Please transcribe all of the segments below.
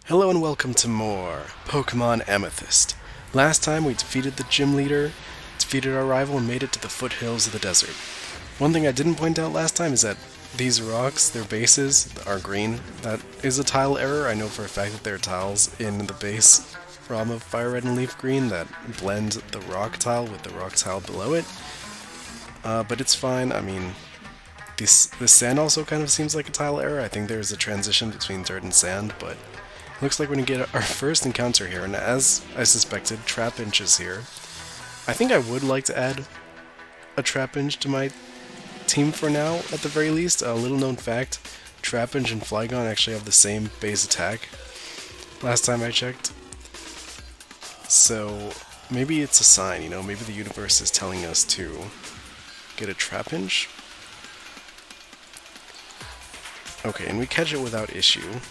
Hello and welcome to more Pokemon Amethyst. Last time we defeated the gym leader, defeated our rival, and made it to the foothills of the desert. One thing I didn't point out last time is that these rocks, their bases, are green. That is a tile error. I know for a fact that there are tiles in the base ROM of Fire Red and Leaf Green that blend the rock tile with the rock tile below it. But it's fine. I mean, this sand also kind of seems like a tile error. I think there's a transition between dirt and sand, but looks like we're going to get our first encounter here, and as I suspected, Trapinch is here. I think I would like to add a Trapinch to my team for now, at the very least. A little known fact, Trapinch and Flygon actually have the same base attack, last time I checked. So maybe it's a sign, you know, maybe the universe is telling us to get a Trapinch. Okay, and we catch it without issue.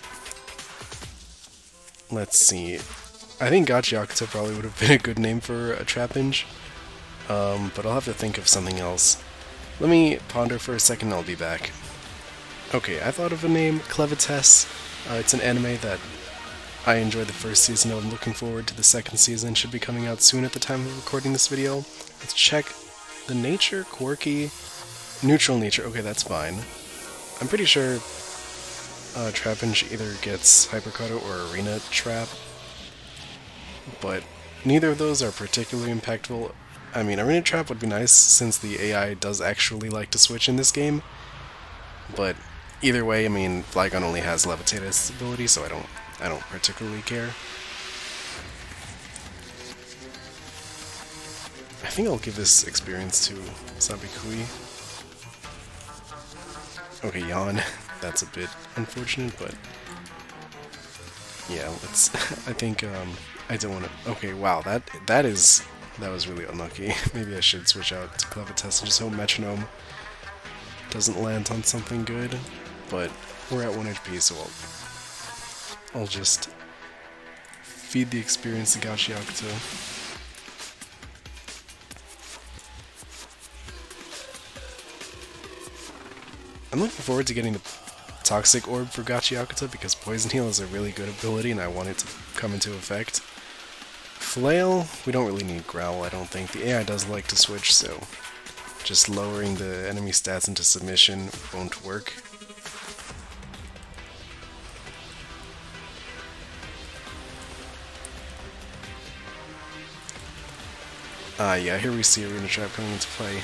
Let's see. I think Gachiakuta probably would have been a good name for a Trapinch, but I'll have to think of something else. Let me ponder for a second and I'll be back. Okay, I thought of a name, Clevites. It's an anime that I enjoyed the first season of. I'm looking forward to the second season. Should be coming out soon at the time of recording this video. Let's check the nature, quirky, neutral nature. Okay, that's fine. I'm pretty sure Trapinch either gets Hypercutter or Arena Trap, but neither of those are particularly impactful. I mean, Arena Trap would be nice since the AI does actually like to switch in this game, but either way, I mean, Flygon only has Levitate as its ability, so I don't particularly care. I think I'll give this experience to Sabikui. Okay, Yawn. That's a bit unfortunate, but yeah, let's. I think I don't want to. Okay, wow, that was really unlucky. Maybe I should switch out to Clevites and just hope Metronome doesn't land on something good. But we're at 1 HP, so I'll just feed the experience to Gachiakuta. I'm looking forward to getting the Toxic Orb for Gachiakuta because Poison Heal is a really good ability and I want it to come into effect. Flail, we don't really need Growl, I don't think. The AI does like to switch, so just lowering the enemy stats into submission won't work. Yeah, here we see Arena Trap coming into play.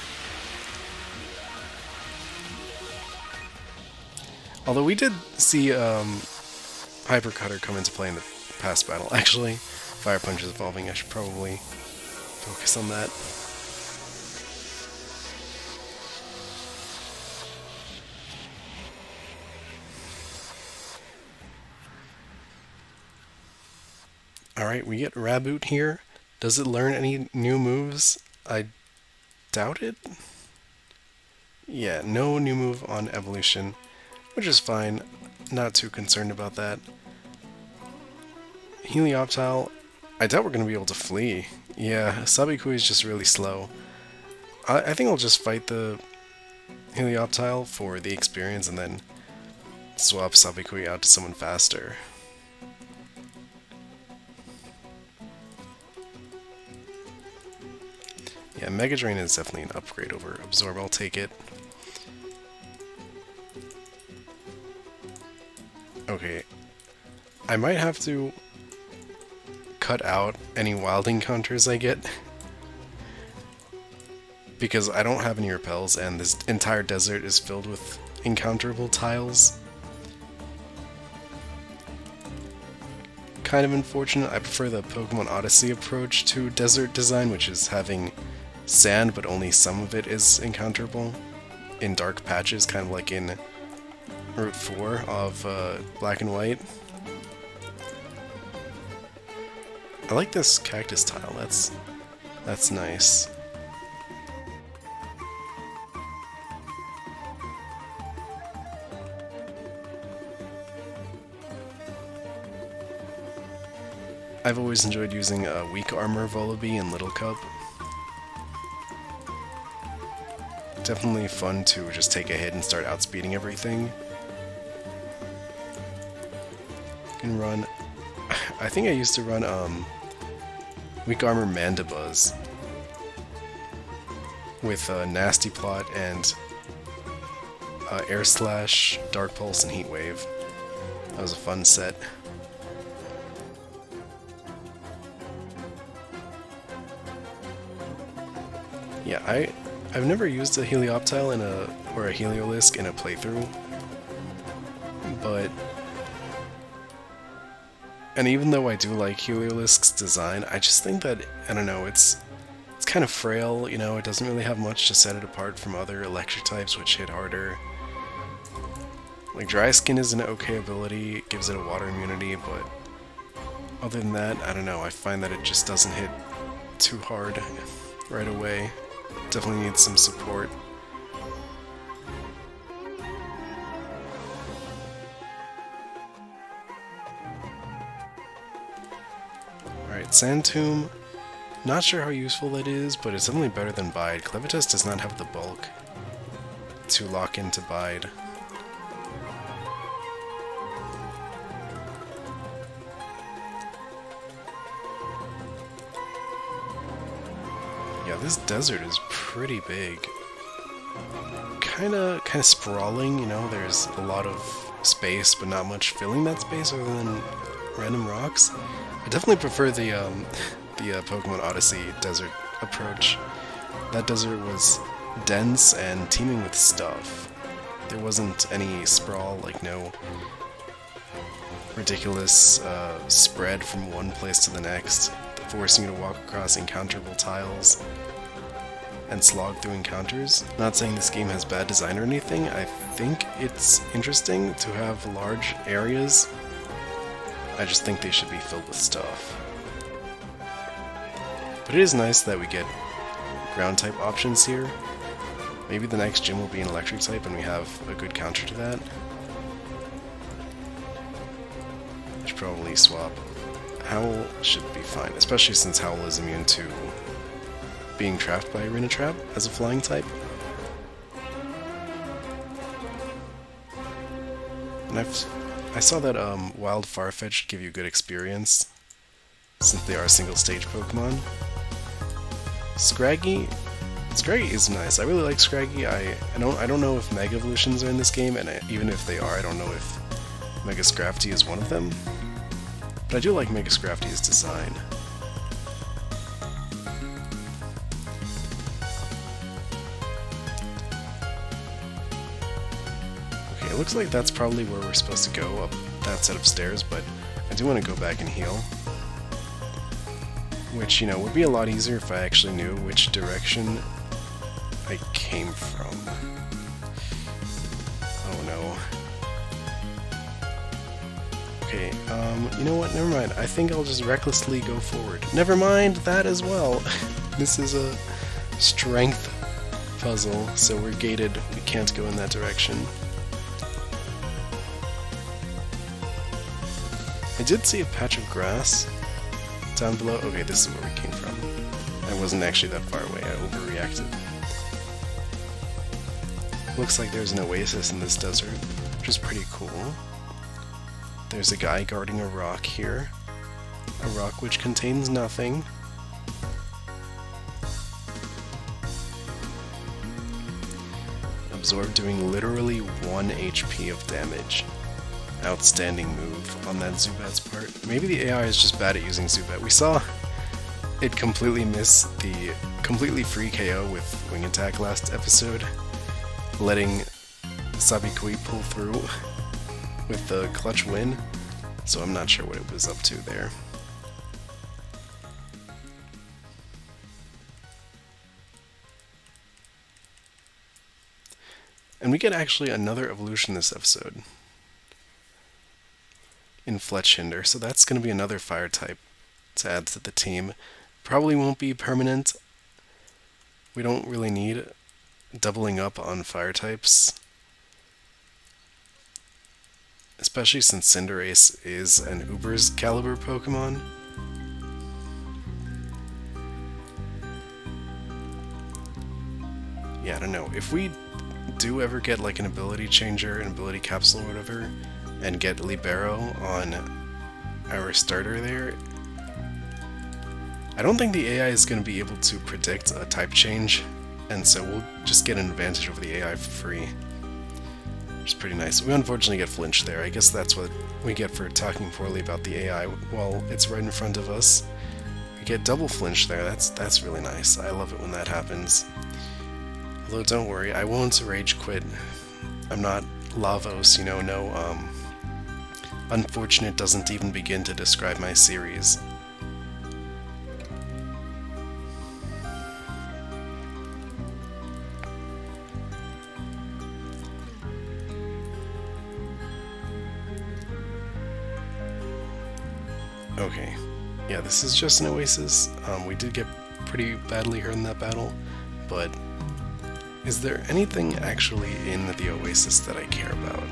Although we did see Hypercutter come into play in the past battle. Actually, Fire Punch is evolving. I should probably focus on that. Alright, we get Raboot here. Does it learn any new moves? I doubt it. Yeah, no new move on evolution, which is fine. Not too concerned about that. Helioptile, I doubt we're going to be able to flee. Yeah, Sabikui is just really slow. I think I'll just fight the Helioptile for the experience and then swap Sabikui out to someone faster. Yeah, Mega Drain is definitely an upgrade over Absorb. I'll take it. Okay, I might have to cut out any wild encounters I get because I don't have any repels and this entire desert is filled with encounterable tiles. Kind of unfortunate. I prefer the Pokemon Odyssey approach to desert design, which is having sand but only some of it is encounterable in dark patches, kind of like in Route 4 of Black and White. I like this cactus tile, that's nice. I've always enjoyed using Weak Armor Volibee and Little Cup. Definitely fun to just take a hit and start outspeeding everything. Can run I think I used to run Weak Armor Mandibuzz with Nasty Plot and Air Slash, Dark Pulse, and Heat Wave. That was a fun set. Yeah, I've never used a Helioptile or a Heliolisk in a playthrough, but and even though I do like Heliolisk's design, I just think that, I don't know, it's kind of frail, you know, it doesn't really have much to set it apart from other electric types which hit harder. Like, Dry Skin is an okay ability, it gives it a water immunity, but other than that, I don't know, I find that it just doesn't hit too hard right away. Definitely needs some support. Alright, Sand Tomb. Not sure how useful that is, but it's definitely better than Bide. Clevitus does not have the bulk to lock into Bide. Yeah, this desert is pretty big. Kinda sprawling, you know, there's a lot of space, but not much filling that space other than random rocks. I definitely prefer the Pokemon Odyssey desert approach. That desert was dense and teeming with stuff. There wasn't any sprawl, like no ridiculous spread from one place to the next, forcing you to walk across encounterable tiles and slog through encounters. Not saying this game has bad design or anything, I think it's interesting to have large areas. I just think they should be filled with stuff. But it is nice that we get ground type options here. Maybe the next gym will be an electric type and we have a good counter to that. I should probably swap. Howl should be fine, especially since Howl is immune to being trapped by Arena Trap as a flying type. And I saw that Wild Farfetch'd give you good experience, since they are single stage Pokemon. Scraggy is nice. I really like Scraggy. I don't know if Mega Evolutions are in this game, and even if they are, I don't know if Mega Scrafty is one of them. But I do like Mega Scrafty's design. Okay, it looks like that's probably where we're supposed to go, up that set of stairs, but I do want to go back and heal. Which, you know, would be a lot easier if I actually knew which direction I came from. Oh no. Okay, you know what, never mind. I think I'll just recklessly go forward. Never mind that as well. This is a strength puzzle, so we're gated. We can't go in that direction. I did see a patch of grass down below. Okay, this is where we came from. I wasn't actually that far away, I overreacted. Looks like there's an oasis in this desert, which is pretty cool. There's a guy guarding a rock here. A rock which contains nothing. Absorb doing literally 1 HP of damage. Outstanding move on that Zubat's part. Maybe the AI is just bad at using Zubat. We saw it completely miss the completely free KO with Wing Attack last episode, letting Sabikui pull through with the clutch win, so I'm not sure what it was up to there. And we get actually another evolution this episode in Fletchinder, so that's going to be another fire type to add to the team. Probably won't be permanent. We don't really need doubling up on fire types, especially since Cinderace is an Uber's caliber Pokemon. Yeah, I don't know. If we do ever get like an ability changer, an ability capsule or whatever, and get Libero on our starter there. I don't think the AI is going to be able to predict a type change, and so we'll just get an advantage over the AI for free. Which is pretty nice. We unfortunately get flinched there. I guess that's what we get for talking poorly about the AI while it's right in front of us. We get double flinch there. That's really nice. I love it when that happens. Although don't worry, I won't rage quit. I'm not Lavos, you know, no, unfortunate doesn't even begin to describe my series. Okay, yeah, this is just an oasis. We did get pretty badly hurt in that battle, but is there anything actually in the oasis that I care about?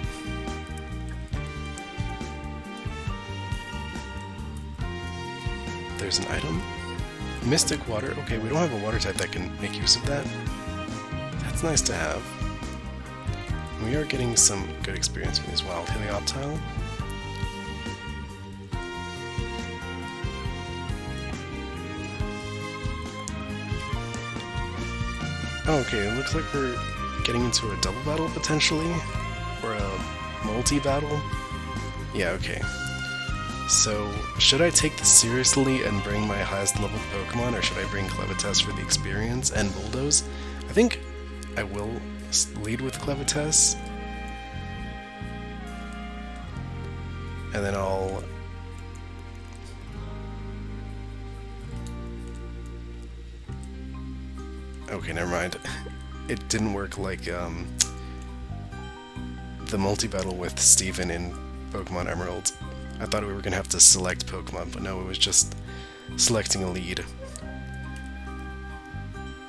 There's an item? Mystic water. Okay, we don't have a water type that can make use of that. That's nice to have. We are getting some good experience from these wild Helioptile. Okay, it looks like we're getting into a double battle potentially, or a multi-battle. Yeah, okay. So, should I take this seriously and bring my highest level Pokemon, or should I bring Clevitas for the experience and Bulldoze? I think I will lead with Clevitas. And then I'll... Okay, never mind. It didn't work like the multi-battle with Steven in Pokemon Emerald. I thought we were going to have to select Pokemon, but no, it was just selecting a lead.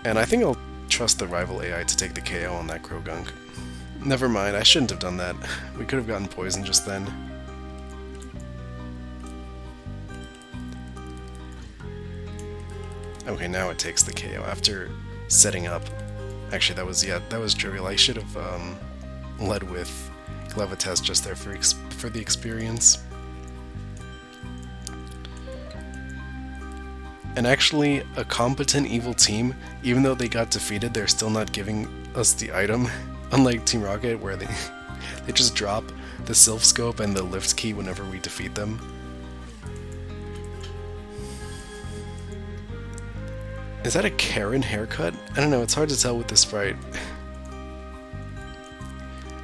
And I think I'll trust the rival AI to take the KO on that Krogunk. Never mind, I shouldn't have done that. We could have gotten poisoned just then. Okay, now it takes the KO after setting up. Actually, that was trivial. I should have led with Clevitas just there for the experience. And actually, a competent evil team, even though they got defeated, they're still not giving us the item. Unlike Team Rocket, where they just drop the Sylph Scope and the Lift Key whenever we defeat them. Is that a Karen haircut? I don't know, it's hard to tell with the sprite.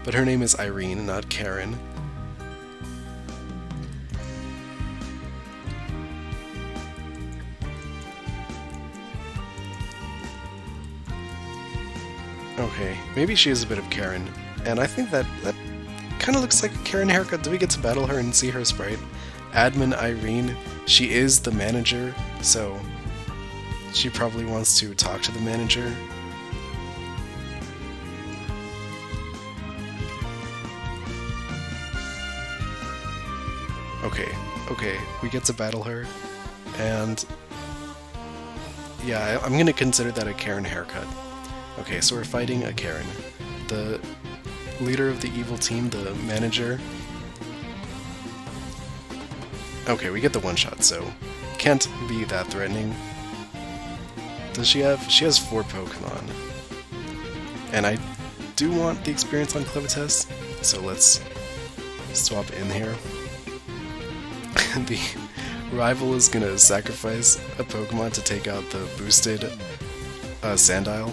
But her name is Irene, not Karen. Okay, maybe she is a bit of Karen, and I think that kind of looks like a Karen haircut. Do we get to battle her and see her sprite? Admin Irene, she is the manager, so she probably wants to talk to the manager. Okay, we get to battle her, and yeah, I'm gonna consider that a Karen haircut. Okay, so we're fighting a Karen. The leader of the evil team, the manager. Okay, we get the one-shot, so can't be that threatening. Does she have... She has 4 Pokemon. And I do want the experience on Clevitas, so let's swap in here. The rival is gonna sacrifice a Pokemon to take out the boosted Sandile.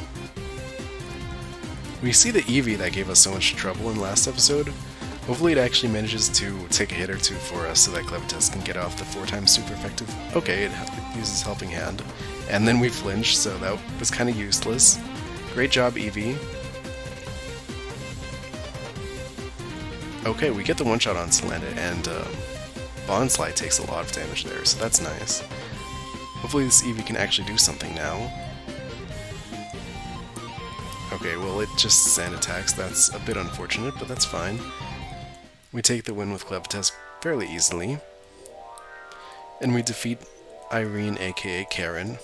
We see the Eevee that gave us so much trouble in last episode. Hopefully it actually manages to take a hit or two for us so that Clevitas can get off the 4x super effective. Okay, it uses Helping Hand. And then we flinch, so that was kind of useless. Great job, Eevee. Okay, we get the one-shot on Salandit, and Bondslide takes a lot of damage there, so that's nice. Hopefully this Eevee can actually do something now. Okay, well it just sand attacks, that's a bit unfortunate, but that's fine. We take the win with Clevitas fairly easily. And we defeat Irene, aka Karen.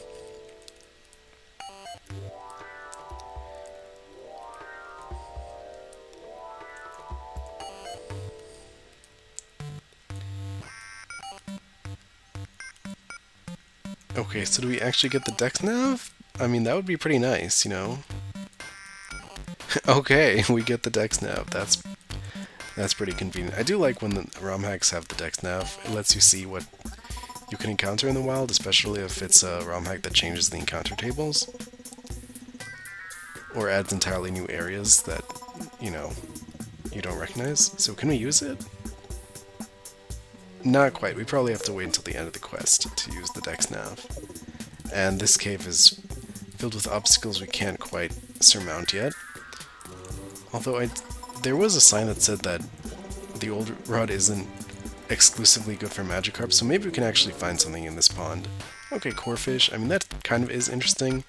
Okay, so do we actually get the Dex nav? I mean, that would be pretty nice, you know? Okay, we get the Dex nav. That's pretty convenient. I do like when the ROM hacks have the Dex nav. It lets you see what you can encounter in the wild, especially if it's a ROM hack that changes the encounter tables. Or adds entirely new areas that, you know, you don't recognize. So can we use it? Not quite. We probably have to wait until the end of the quest to use the Dex nav. And this cave is filled with obstacles we can't quite surmount yet. Although there was a sign that said that the old rod isn't exclusively good for Magikarp, so maybe we can actually find something in this pond. Okay, Corefish. I mean, that kind of is interesting.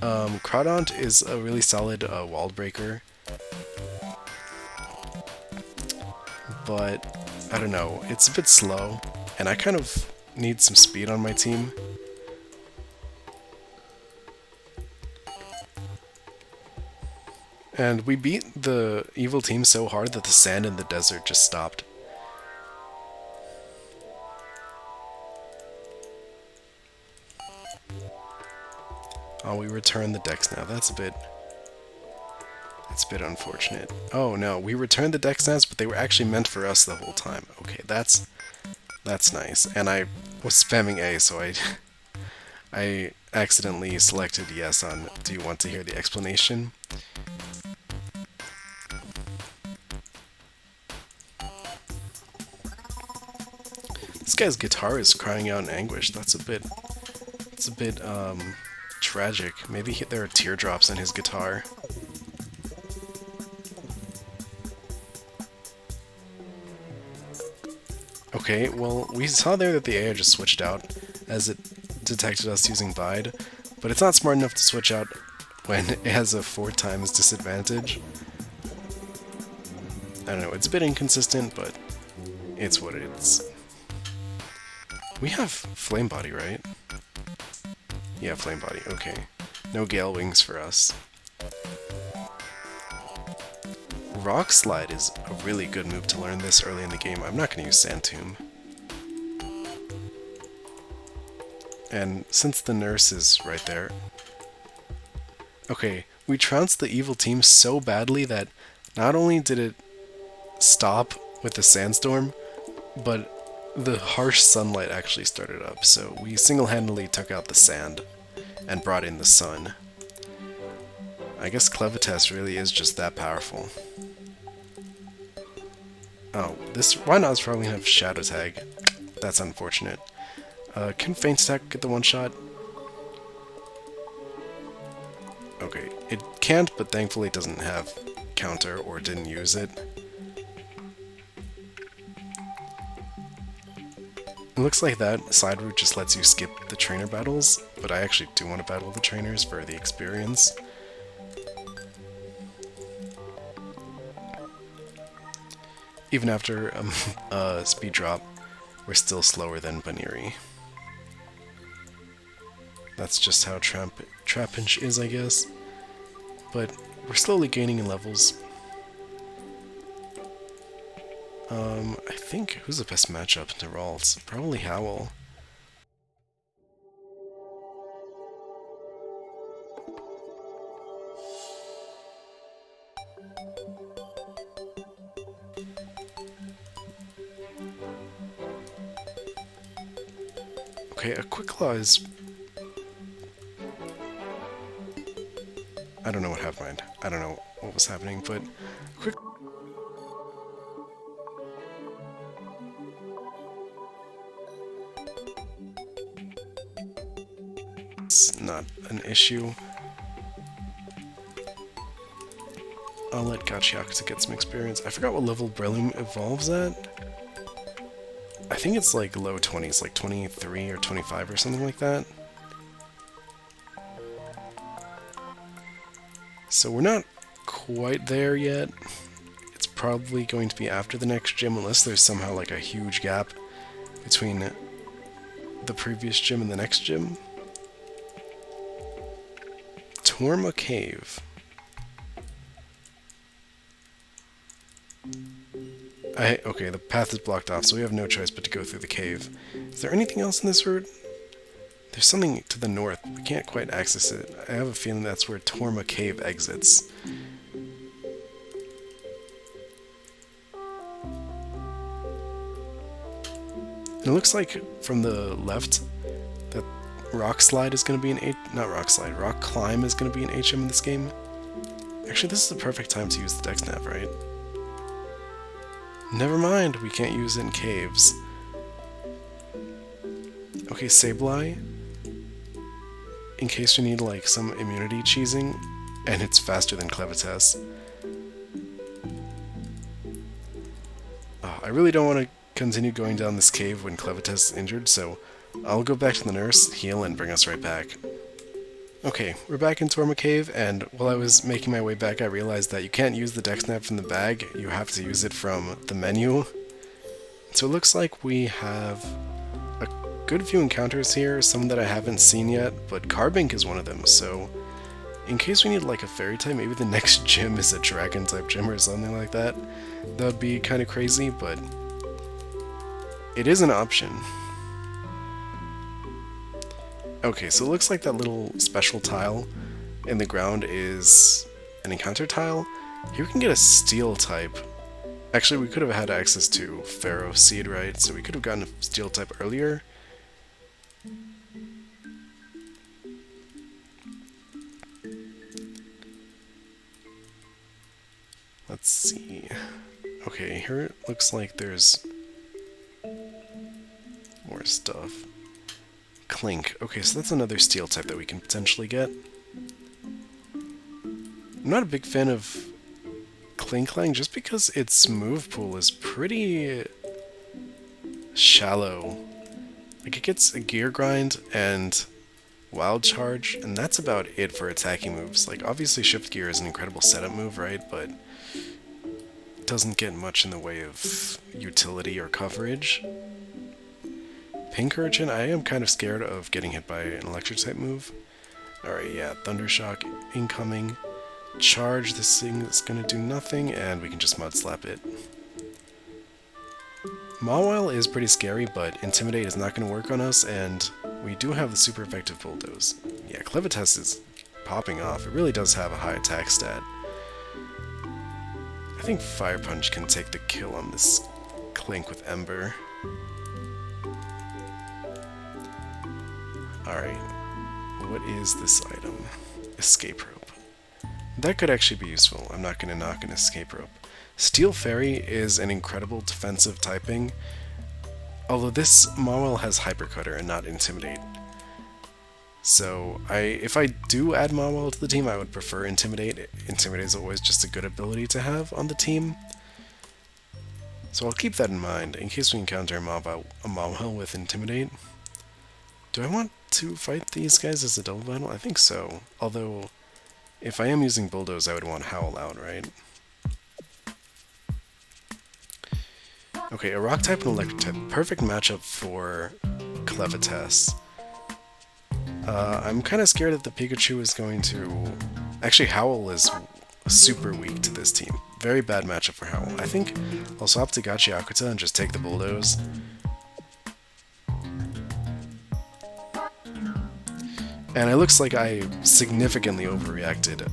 Crawdaunt is a really solid wall breaker. But, I don't know, it's a bit slow, and I kind of need some speed on my team. And we beat the evil team so hard that the sand in the desert just stopped. Oh, we returned the Dex now. That's a bit unfortunate. Oh no, we returned the Dex navs, but they were actually meant for us the whole time. Okay, that's nice. And I was spamming A, so I accidentally selected yes on do you want to hear the explanation? This guy's guitar is crying out in anguish. It's a bit tragic. Maybe there are teardrops in his guitar. Okay, well, we saw there that the AI just switched out as it detected us using Bide, but it's not smart enough to switch out when it has a 4 times disadvantage. I don't know, it's a bit inconsistent, but it's what it is. We have Flame Body, right? Yeah, Flame Body, okay. No Gale Wings for us. Rock Slide is a really good move to learn this early in the game. I'm not going to use Sand Tomb. And since the nurse is right there... Okay, we trounced the evil team so badly that not only did it stop with the sandstorm, but the harsh sunlight actually started up, so we single-handedly took out the sand and brought in the sun. I guess Clevitas really is just that powerful. Oh, this Rhino's probably gonna have Shadow Tag. That's unfortunate. Can Feint Attack get the one-shot? Okay, it can't, but thankfully it doesn't have counter or didn't use it. It looks like that side route just lets you skip the trainer battles, but I actually do want to battle the trainers for the experience. Even after a speed drop, we're still slower than Baniri. That's just how Trapinch is, I guess. But we're slowly gaining in levels. I think, who's the best matchup to Ralts? Probably Howl. Okay, a Quick Claw is... I don't know what happened. I don't know what was happening, but... Quick... It's not an issue. I'll let Gachiakusa get some experience. I forgot what level Breloom evolves at. I think it's like low 20s, like 23 or 25 or something like that. So we're not quite there yet. It's probably going to be after the next gym, unless there's somehow like a huge gap between the previous gym and the next gym. Torma Cave. Okay, the path is blocked off, so we have no choice but to go through the cave. Is there anything else in this route? There's something to the north. We can't quite access it. I have a feeling that's where Torma Cave exits. And it looks like from the left that Rock Slide is going to be an not Rock Slide, Rock Climb is going to be an HM in this game. Actually, this is the perfect time to use the Dex Nav, right? Never mind, we can't use it in caves. Okay, Sableye. In case we need like some immunity cheesing, and it's faster than Clevitas. Oh, I really don't want to continue going down this cave when Clevitas is injured, so I'll go back to the nurse, heal, and bring us right back. Okay, we're back in Torma Cave, and while I was making my way back, I realized that you can't use the Dex Nav from the bag, you have to use it from the menu. So it looks like we have a good few encounters here, some that I haven't seen yet, but Carbink is one of them, so in case we need like a fairy type, maybe the next gym is a dragon type gym or something like that. That would be kind of crazy, but it is an option. Okay, so it looks like that little special tile in the ground is an encounter tile. Here we can get a steel type. Actually, we could have had access to Pharaoh Seed, right? So we could have gotten a steel type earlier. Let's see. Okay, here it looks like there's more stuff. Clink. Okay, so that's another steel type that we can potentially get. I'm not a big fan of Klinklang just because its move pool is pretty shallow. Like, it gets a Gear Grind and Wild Charge, and that's about it for attacking moves. Like, obviously Shift Gear is an incredible setup move, right? But it doesn't get much in the way of utility or coverage. Pincurchin, I am kind of scared of getting hit by an electric type move. Alright, yeah, Thundershock incoming. Charge, this thing is gonna do nothing, and we can just Mud Slap it. Mawile is pretty scary, but Intimidate is not gonna work on us, and we do have the super effective Bulldoze. Yeah, Clevitas is popping off. It really does have a high attack stat. I think Fire Punch can take the kill on this Clink with Ember. Alright, what is this item? Escape Rope. That could actually be useful. I'm not going to knock an Escape Rope. Steel Fairy is an incredible defensive typing, although this Mawile has Hypercutter and not Intimidate. So, if I do add Mawile to the team, I would prefer Intimidate. Intimidate is always just a good ability to have on the team. So I'll keep that in mind, in case we encounter a Mawile with Intimidate. Do I want to fight these guys as a double battle? I think so. Although, if I am using Bulldoze, I would want Howl out, right? Okay, a Rock type and Electric type. Perfect matchup for Clevitas. I'm kind of scared that the Pikachu is going to... Actually, Howl is super weak to this team. Very bad matchup for Howl. I think I'll swap to Gachiakuta and just take the Bulldoze. And it looks like I significantly overreacted.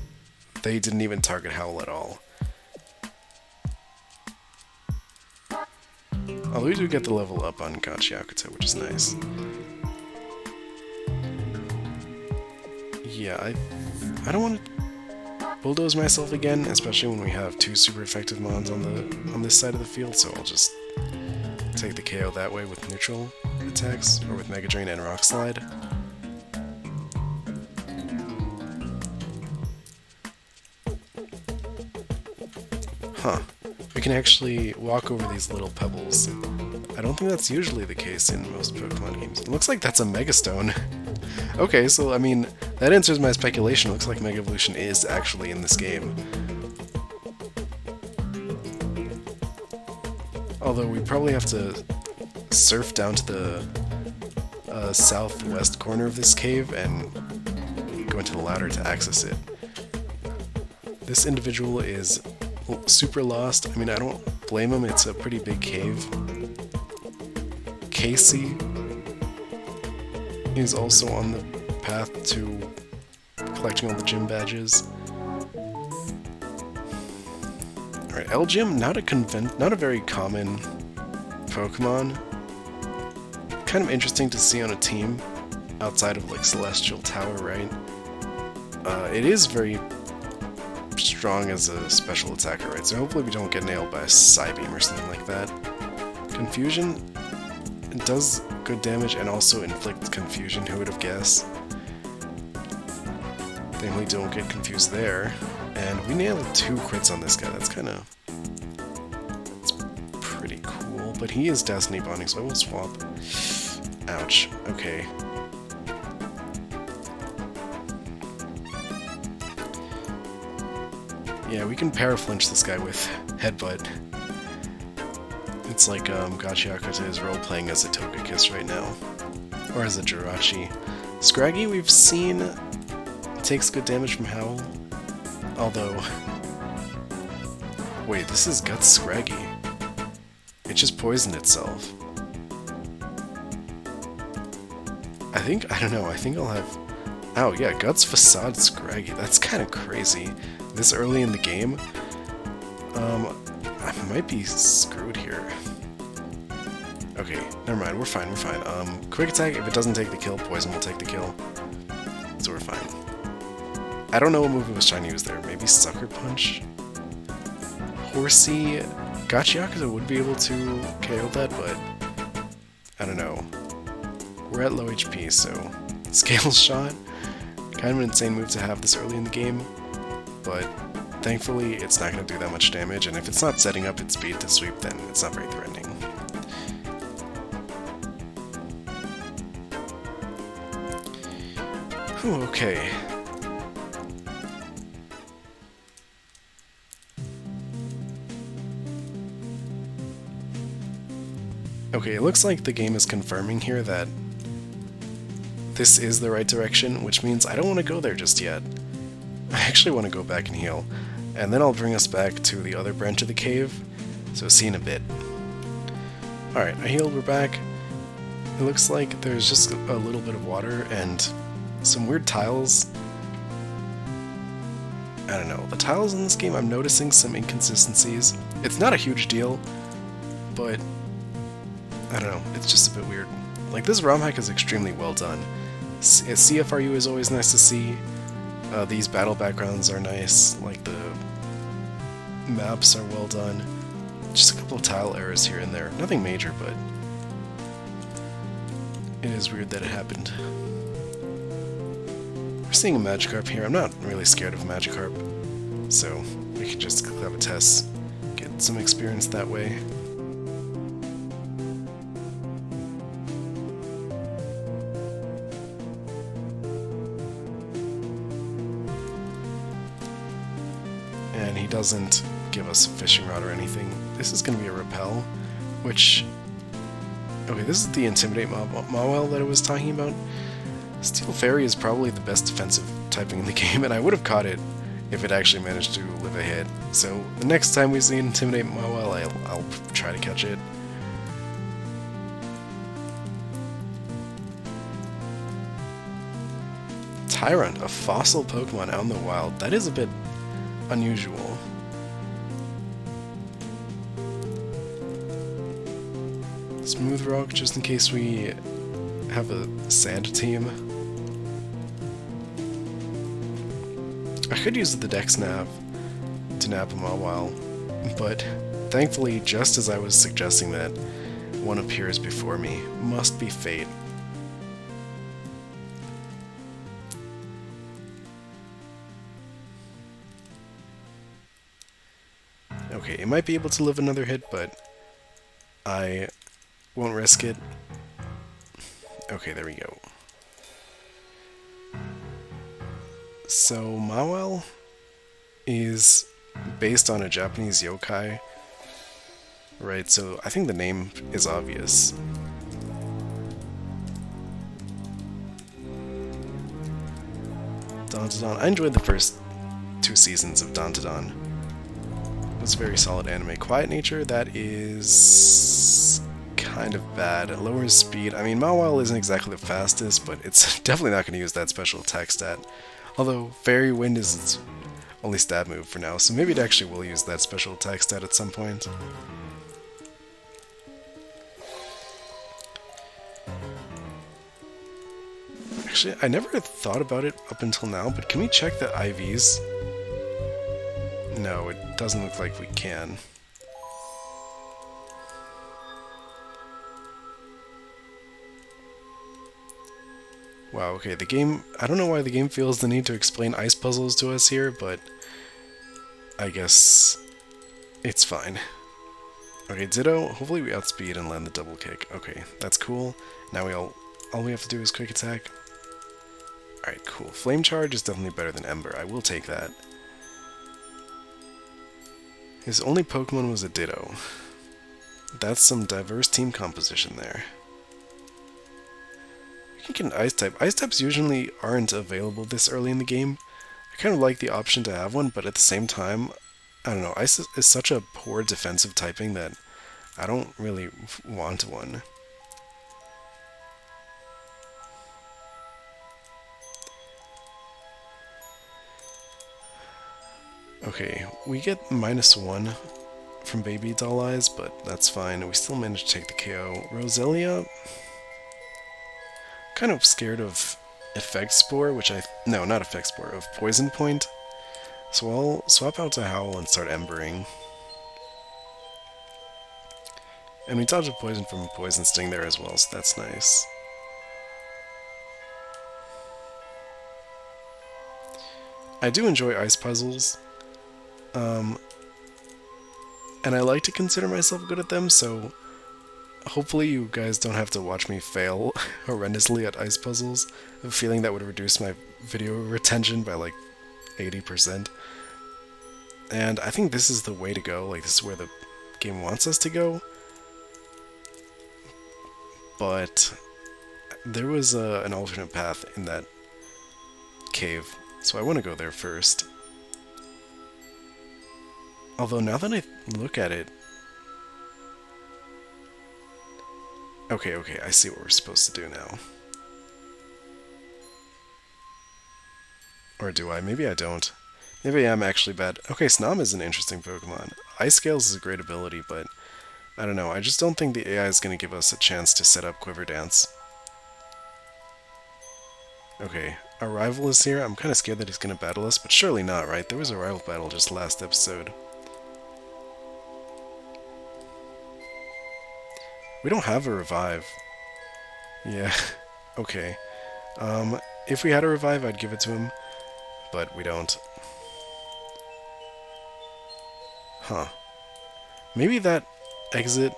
They didn't even target Howl at all. Although we do get the level up on Gachiakuta, which is nice. Yeah, I don't want to Bulldoze myself again, especially when we have two super effective mons on this side of the field, so I'll just take the KO that way with neutral attacks, or with Mega Drain and Rock Slide. Huh. We can actually walk over these little pebbles. I don't think that's usually the case in most Pokemon games. It looks like that's a Mega Stone. Okay, so I mean, that answers my speculation. It looks like Mega Evolution is actually in this game. Although we probably have to surf down to the southwest corner of this cave and go into the ladder to access it. This individual is super lost. I mean, I don't blame him. It's a pretty big cave. Casey. is also on the path to collecting all the gym badges. Alright, L-Gym, not a very common Pokemon. Kind of interesting to see on a team outside of like Celestial Tower, right? It is very strong as a special attacker, right? So hopefully we don't get nailed by a Psybeam or something like that. Confusion, it does good damage and also inflicts confusion, who would have guessed? Thankfully don't get confused there. And we nailed 2 crits on this guy, that's pretty cool. But he is Destiny Bonding, so I will swap. Ouch, okay. Yeah, we can paraflinch this guy with Headbutt. It's like Gachiakuta is role-playing as a Togekiss right now. Or as a Jirachi. Scraggy, we've seen, takes good damage from Howl. Although... Wait, this is Guts Scraggy. It just poisoned itself. I don't know, I think I'll have... Oh yeah, Guts Facade Scraggy, that's kind of crazy. This early in the game, I might be screwed here. Okay, never mind, we're fine. Quick Attack, if it doesn't take the kill, Poison will take the kill. So we're fine. I don't know what move it was trying to use there. Maybe Sucker Punch? Horsey... Gachiakuta would be able to KO that, but... I don't know. We're at low HP, so... Scale Shot? Kind of an insane move to have this early in the game. But thankfully it's not going to do that much damage, and if it's not setting up its speed to sweep, then it's not very threatening. Whew, okay. Okay, it looks like the game is confirming here that this is the right direction, which means I don't want to go there just yet. I actually want to go back and heal, and then I'll bring us back to the other branch of the cave, so see in a bit. Alright, I healed, we're back. It looks like there's just a little bit of water and some weird tiles. I don't know, the tiles in this game, I'm noticing some inconsistencies. It's not a huge deal, but I don't know, it's just a bit weird. Like, this ROM hack is extremely well done. CFRU is always nice to see. These battle backgrounds are nice, like the maps are well done. Just a couple of tile errors here and there. Nothing major, but it is weird that it happened. We're seeing a Magikarp here. I'm not really scared of a Magikarp, so we can just have a test, get some experience that way. And he doesn't give us a fishing rod or anything. This is going to be a repel, which... Okay, this is the Intimidate Mawile that I was talking about. Steel Fairy is probably the best defensive typing in the game, and I would have caught it if it actually managed to live a hit. So the next time we see Intimidate Mawile, I'll try to catch it. Tyrant, a fossil Pokemon out in the wild. That is a bit unusual. Smooth Rock, just in case we have a sand team. I could use the Dex Nav to nap him a while, but thankfully, just as I was suggesting that, one appears before me. Must be fate. Okay, it might be able to live another hit, but I won't risk it. Okay, there we go. So, Mawile is based on a Japanese yokai, right? So I think the name is obvious. Dantodon. I enjoyed the first 2 seasons of Dantodon. It was a very solid anime. Quiet Nature, that is kind of bad. It lowers speed. I mean, Mawile isn't exactly the fastest, but it's definitely not going to use that special attack stat. Although, Fairy Wind is its only stab move for now, so maybe it actually will use that special attack stat at some point. Actually, I never thought about it up until now, but can we check the IVs? No, it doesn't look like we can. Wow, okay, the game... I don't know why the game feels the need to explain ice puzzles to us here, but I guess it's fine. Okay, Ditto, hopefully we outspeed and land the double kick. Okay, that's cool. Now all we have to do is quick attack. Alright, cool. Flame Charge is definitely better than Ember. I will take that. His only Pokemon was a Ditto. That's some diverse team composition there. You can get an Ice type. Ice types usually aren't available this early in the game. I kind of like the option to have one, but at the same time, I don't know, Ice is such a poor defensive typing that I don't really want one. Okay, we get -1 from Baby Doll Eyes, but that's fine. We still managed to take the KO. Roselia, kind of scared of Effect Spore, no, not Effect Spore, of Poison Point. So I'll swap out to Howl and start Embering. And we dodged a Poison from a Poison Sting there as well, so that's nice. I do enjoy ice puzzles. And I like to consider myself good at them, so hopefully you guys don't have to watch me fail horrendously at ice puzzles. I have a feeling that would reduce my video retention by like 80%. And I think this is the way to go, like this is where the game wants us to go. But there was an alternate path in that cave, so I want to go there first. Although now that I look at it... Okay, I see what we're supposed to do now. Or do I? Maybe I don't. Maybe I am actually bad. Okay, Snom is an interesting Pokemon. Ice Scales is a great ability, but I don't know. I just don't think the AI is going to give us a chance to set up Quiver Dance. Okay, our rival is here. I'm kind of scared that he's going to battle us, but surely not, right? There was a rival battle just last episode. We don't have a revive. Yeah, okay. If we had a revive, I'd give it to him, but we don't. Huh. Maybe that exit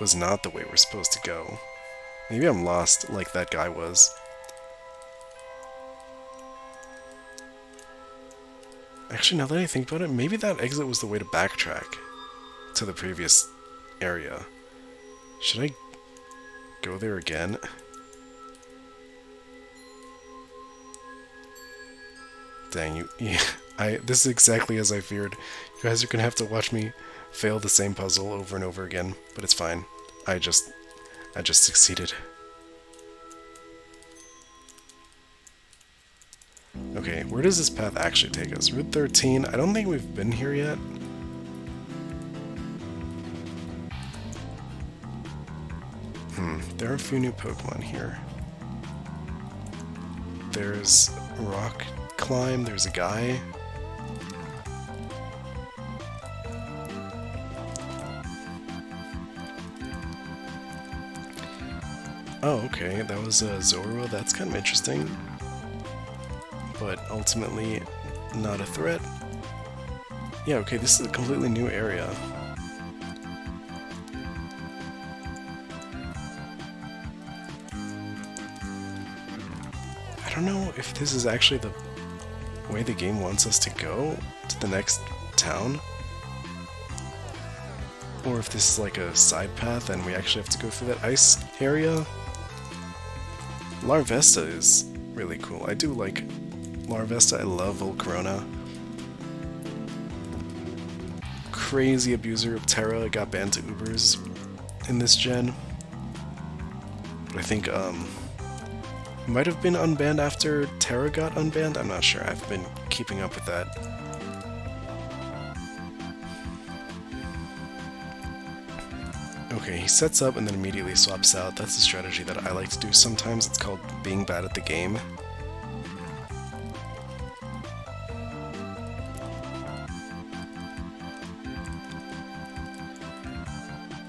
was not the way we're supposed to go. Maybe I'm lost like that guy was. Actually, now that I think about it, maybe that exit was the way to backtrack to the previous area. Should I go there again? Dang you. Yeah, this is exactly as I feared. You guys are gonna have to watch me fail the same puzzle over and over again, but it's fine. I just succeeded. Okay, where does this path actually take us? Route 13, I don't think we've been here yet. There are a few new Pokemon here. There's Rock Climb, there's a guy. Oh, okay, that was Zorua, that's kind of interesting. But ultimately, not a threat. Yeah, okay, this is a completely new area. I don't know if this is actually the way the game wants us to go to the next town, or if this is like a side path and we actually have to go through that ice area. Larvesta is really cool. I do like Larvesta. I love Volcarona. Crazy abuser of Terra, got banned to Ubers, in this gen. But I think might have been unbanned after Terra got unbanned. I'm not sure. I've been keeping up with that. Okay, he sets up and then immediately swaps out. That's a strategy that I like to do sometimes. It's called being bad at the game.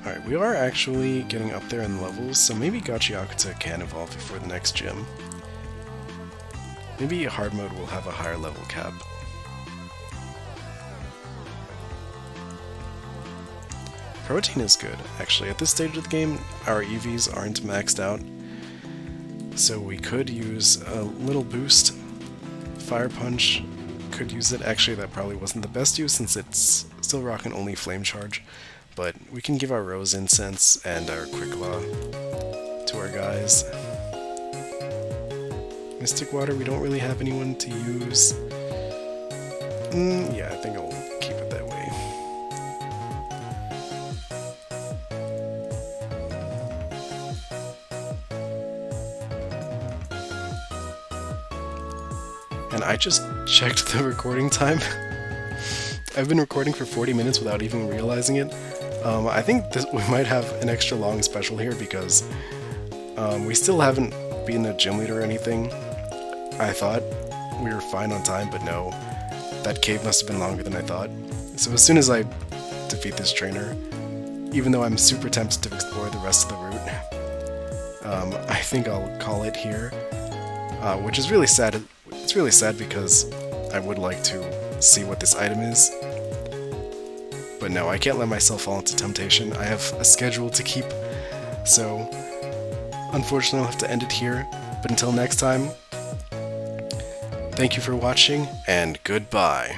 Alright, we are actually getting up there in levels, so maybe Gachiakuta can evolve before the next gym. Maybe hard mode will have a higher level cap. Protein is good, actually. At this stage of the game, our EVs aren't maxed out, so we could use a little boost. Fire Punch could use it. Actually, that probably wasn't the best use since it's still rocking only Flame Charge, but we can give our Rose Incense and our Quick Law to our guys. Mystic Water, we don't really have anyone to use. Yeah, I think I'll keep it that way. And I just checked the recording time. I've been recording for 40 minutes without even realizing it. I think we might have an extra long special here because we still haven't been a gym leader or anything. I thought we were fine on time, but no. That cave must have been longer than I thought. So as soon as I defeat this trainer, even though I'm super tempted to explore the rest of the route, I think I'll call it here. Which is really sad. It's really sad because I would like to see what this item is. But no, I can't let myself fall into temptation. I have a schedule to keep, so unfortunately I'll have to end it here. But until next time, thank you for watching, and goodbye.